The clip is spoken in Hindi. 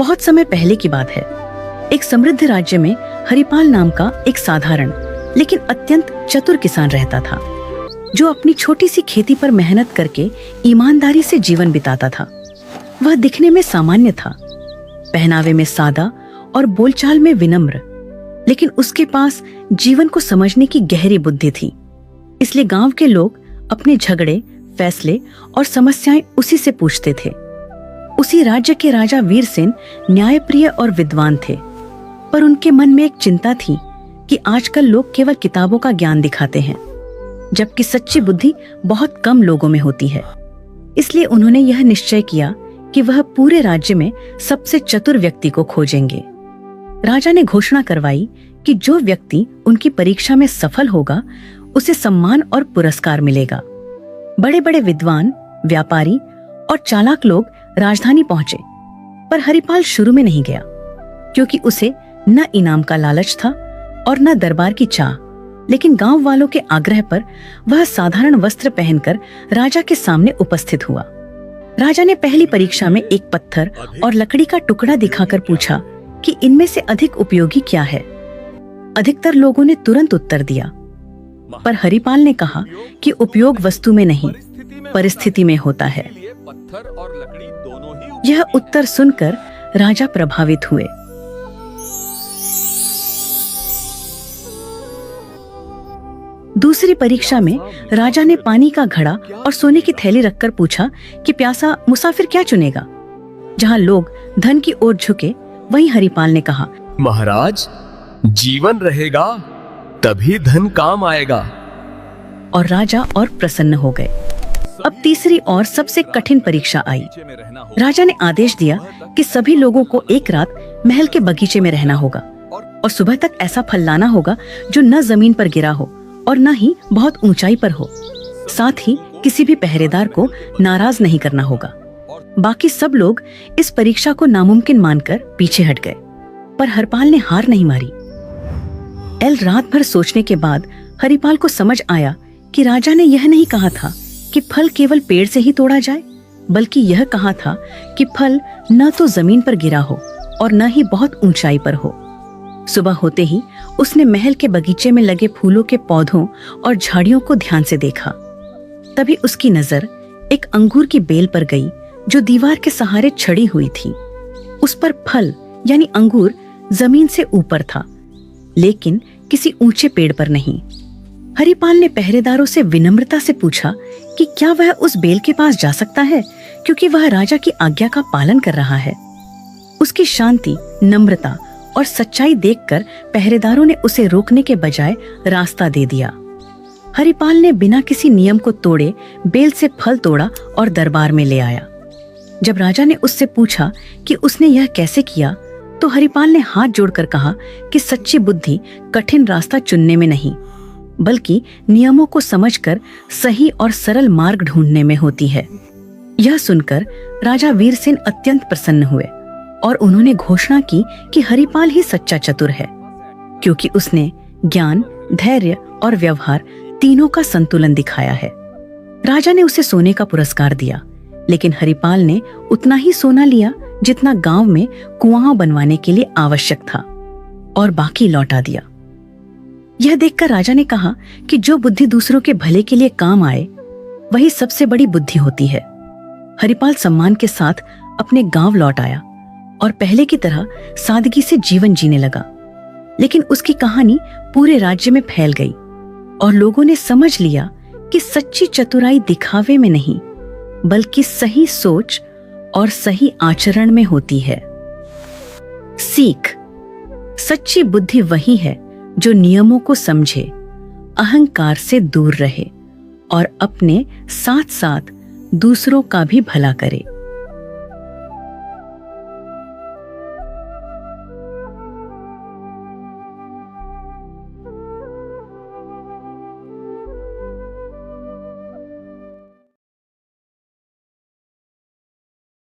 बहुत समय पहले की बात है। एक समृद्ध राज्य में हरिपाल नाम का एक साधारण लेकिन अत्यंत चतुर किसान रहता था, जो अपनी छोटी सी खेती पर मेहनत करके ईमानदारी से जीवन बिताता था। वह दिखने में सामान्य था, पहनावे में सादा और बोलचाल में विनम्र, लेकिन उसके पास जीवन को समझने की गहरी बुद्धि थी। इसलिए गांव के लोग अपने झगड़े, फैसले और समस्याएं उसी से पूछते थे। उसी राज्य के राजा वीरसेन न्यायप्रिय और विद्वान थे, पर उनके मन में एक चिंता थी कि आजकल लोग केवल किताबों का ज्ञान दिखाते हैं, जबकि सच्ची बुद्धि बहुत कम लोगों में होती है। इसलिए उन्होंने यह निश्चय किया कि वह पूरे राज्य में सबसे चतुर व्यक्ति को खोजेंगे। राजा ने घोषणा करवाई कि जो व्यक्ति उनकी परीक्षा में सफल होगा, उसे सम्मान और पुरस्कार मिलेगा। बड़े बड़े विद्वान, व्यापारी और चालाक लोग राजधानी पहुंचे, पर हरिपाल शुरू में नहीं गया, क्योंकि उसे न इनाम का लालच था और न दरबार की चाह। लेकिन गांव वालों के आग्रह पर वह साधारण वस्त्र पहनकर राजा के सामने उपस्थित हुआ। राजा ने पहली परीक्षा में एक पत्थर और लकड़ी का टुकड़ा दिखाकर पूछा कि इनमें से अधिक उपयोगी क्या है। अधिकतर लोगों ने तुरंत उत्तर दिया, पर हरिपाल ने कहा कि उपयोग वस्तु में नहीं, परिस्थिति में होता है। यह उत्तर सुनकर राजा प्रभावित हुए। दूसरी परीक्षा में राजा ने पानी का घड़ा और सोने की थैली रखकर पूछा कि प्यासा मुसाफिर क्या चुनेगा। जहां लोग धन की ओर झुके, वहीं हरिपाल ने कहा, महाराज, जीवन रहेगा तभी धन काम आएगा। और राजा और प्रसन्न हो गए। अब तीसरी और सबसे कठिन परीक्षा आई। राजा ने आदेश दिया कि सभी लोगों को एक रात महल के बगीचे में रहना होगा और सुबह तक ऐसा फल लाना होगा जो न जमीन पर गिरा हो और न ही बहुत ऊंचाई पर हो। साथ ही किसी भी पहरेदार को नाराज नहीं करना होगा। बाकी सब लोग इस परीक्षा को नामुमकिन मानकर पीछे हट गए, पर हरिपाल ने हार नहीं मारी। रात भर सोचने के बाद हरिपाल को समझ आया कि राजा ने यह नहीं कहा था कि फल केवल पेड़ से ही तोड़ा जाए, बल्कि यह कहा था कि फल न तो जमीन पर गिरा हो और न ही बहुत ऊंचाई पर हो। सुबह होते ही उसने महल के बगीचे में लगे फूलों के पौधों और झाड़ियों को ध्यान से देखा। तभी उसकी नजर एक अंगूर की बेल पर गई, जो दीवार के सहारे छड़ी हुई थी। उस पर फल यानी अंगूर जमीन से ऊपर था, लेकिन किसी ऊंचे पेड़ पर नहीं। हरिपाल ने पहरेदारों से विनम्रता से पूछा कि क्या वह उस बेल के पास जा सकता है, क्योंकि वह राजा की आज्ञा का पालन कर रहा है। उसकी शांति, नम्रता और सच्चाई देखकर पहरेदारों ने उसे रोकने के बजाय रास्ता दे दिया। हरिपाल ने बिना किसी नियम को तोड़े बेल से फल तोड़ा और दरबार में ले आया। जब राजा ने उससे पूछा कि उसने यह कैसे किया, तो हरिपाल ने हाथ जोड़कर कहा कि सच्ची बुद्धि कठिन रास्ता चुनने में नहीं, बल्कि नियमों को समझकर सही और सरल मार्ग ढूंढने में होती है। यह सुनकर राजा वीरसेन अत्यंत प्रसन्न हुए और उन्होंने घोषणा की कि हरिपाल ही सच्चा चतुर है, क्योंकि उसने ज्ञान, धैर्य और व्यवहार तीनों का संतुलन दिखाया है। राजा ने उसे सोने का पुरस्कार दिया, लेकिन हरिपाल ने उतना ही सोना लिया जितना गांव में कुआं बनवाने के लिए आवश्यक था, और बाकी लौटा दिया। यह देखकर राजा ने कहा कि जो बुद्धि दूसरों के भले के लिए काम आए, वही सबसे बड़ी बुद्धि होती है। हरिपाल सम्मान के साथ अपने गांव लौट आया और पहले की तरह सादगी से जीवन जीने लगा। लेकिन उसकी कहानी पूरे राज्य में फैल गई और लोगों ने समझ लिया कि सच्ची चतुराई दिखावे में नहीं, बल्कि सही सोच और सही आचरण में होती है। सीख: सच्ची बुद्धि वही है जो नियमों को समझे, अहंकार से दूर रहे और अपने साथ साथ दूसरों का भी भला करे।